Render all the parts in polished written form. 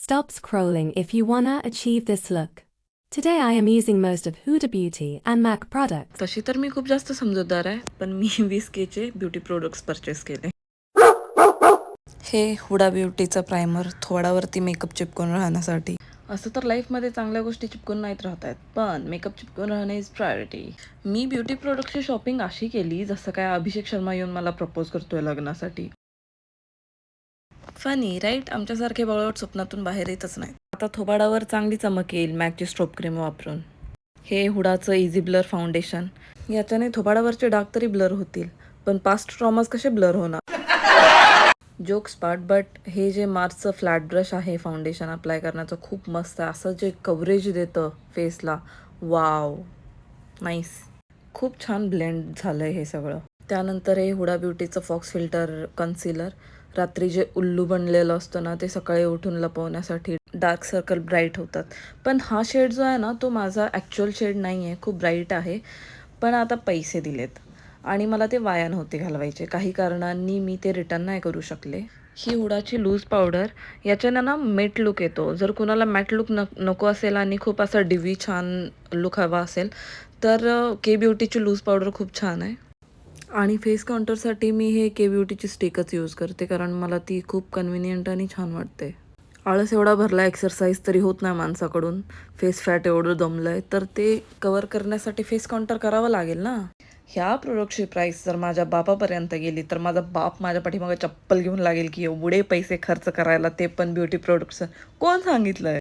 Stop scrolling if you wanna achieve this look. Today I am using most of Huda Beauty and MAC products. तशी तर मी खूप जास्त समजूतदार आहे, पण मी 20K चे ब्युटी प्रोडक्ट्स परचेस केले. हे हुडा ब्युटीचं प्रायमर थोडावरती मेकअप चिपकून राहण्यासाठी. असं तर लाईफमध्ये चांगल्या गोष्टी चिपकून नाहीत राहत आहेत, पण मेकअप चिपकून राहणे इज प्रायोरिटी. मी ब्युटी प्रोडक्टची शॉपिंग अशी केली जसं काय अभिषेक शर्मा येऊन मला प्रपोज करतोय लग्नासाठी. Funny right? आमच्यासारखे बळवट स्वप्नातून बाहेर येतच नाही. आता थोबाडावर चांगली चमक येईल मॅकची स्ट्रोप क्रीम वापरून. हे हुडाचं इझी ब्लर फाउंडेशन. याच्याने थोबाडावरचे डाग तरी ब्लर होतील, पण पास्ट ट्रॉमाज कसे ब्लर होणार? जोक्स पार्ट, बट हे जे मार्सचं फ्लॅट ब्रश आहे फाउंडेशन अप्लाय करण्याचं खूप मस्त आहे. असं जे कव्हरेज देतं फेसला, वाव नाईस. खूप छान ब्लेंड झालं हे सगळं. त्यानंतर हे हुडा ब्युटीचं फॉक्स फिल्टर कन्सिलर. रात्री जे उल्लू बनलेलं असतं ना, ते सकाळी उठून लपवण्यासाठी डार्क सर्कल ब्राईट होतात. पण हा शेड जो आहे ना, तो माझा ॲक्च्युअल शेड नाही आहे, खूप ब्राईट आहे. पण आता पैसे दिलेत आणि मला ते वाया नव्हते घालवायचे. काही कारणांनी मी ते रिटर्न नाही करू शकले. ही हुडाची लूज पावडर, याच्यानं ना मॅट लुक येतो. जर कुणाला मॅट लुक नको असेल आणि खूप असा डिवी छान लुक हवा असेल तर के ब्युटीची लूज पावडर खूप छान आहे. आणि फेस काउंटरसाठी मी हे के ब्युटीची स्टिकच यूज करते, कारण मला ती खूप कन्व्हिनियंट आणि छान वाटते. आळस एवढा भरला, एक्सरसाइज तरी होत नाही माणसाकडून, फेस फॅट एवढं दमलं आहे, तर ते कवर करण्यासाठी फेस काउंटर करावं लागेल ना. ह्या प्रोडक्टची प्राईस जर माझ्या बापापर्यंत गेली तर माझा बाप माझ्या पाठीमागे चप्पल घेऊन लागेल की एवढे पैसे खर्च करायला, ते पण ब्युटी प्रोडक्ट्स. कोण सांगितलंय?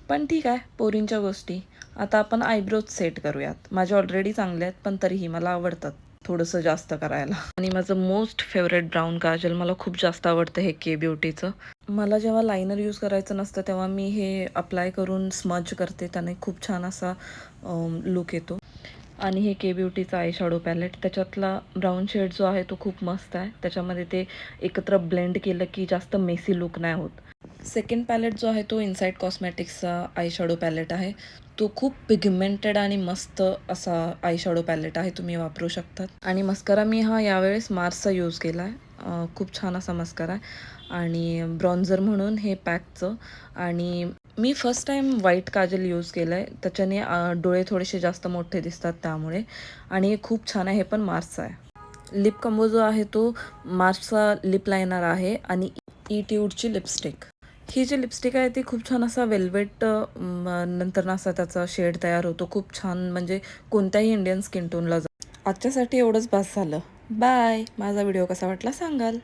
पण ठीक आहे, पोरींच्या गोष्टी. आता आपण आयब्रोज सेट करूयात. माझे ऑलरेडी चांगले आहेत, पण तरीही मला आवडतात थोडंसं जास्त करायला. आणि माझं मोस्ट फेवरेट ब्राऊन काजल मला खूप जास्त आवडतं हे के ब्युटीचं. मला जेव्हा लायनर यूज करायचं नसतं तेव्हा मी हे अप्लाय करून स्मज करते, त्याने खूप छान असा लुक येतो. आणि हे के ब्युटीचा आय शॅडो पॅलेट, त्याच्यातला ब्राऊन शेड जो आहे तो खूप मस्त आहे. त्याच्यामध्ये ते एकत्र ब्लेंड केलं की जास्त मेसी लुक नाही होत. सेकंड पॅलेट जो आहे तो इनसाइड कॉस्मॅटिक्सचा आय शॅडो पॅलेट आहे. तो खूप पिगमेंटेड आणि मस्त असा आय शॅडो पॅलेट आहे, तुम्ही वापरू शकतात. आणि मस्करा मी हा यावेळेस मार्सचा यूज केला आहे. खूप छान असा मस्करा आहे. आणि ब्रॉन्झर म्हणून हे पॅकचं. आणि मी first time white kajal use केलं आहे, त्याच्याने डोळे थोडेसे जास्त मोठे दिसतात त्यामुळे. आणि हे खूप छान आहे, हे पण मार्सचा आहे. लिप कॉम्बो जो आहे तो मार्सचा लिप लायनर आहे आणि ट्यूडची लिपस्टिक. ही जी लिपस्टिक आहे ती खूप छान असा वेल्वेट नंतर असा त्याचा शेड तयार होतो, खूप छान, म्हणजे कोणत्याही इंडियन स्किन टोनला आजच्यासाठी एवढंच बस झालं. बाय. माझा व्हिडिओ कसा वाटला सांगाल.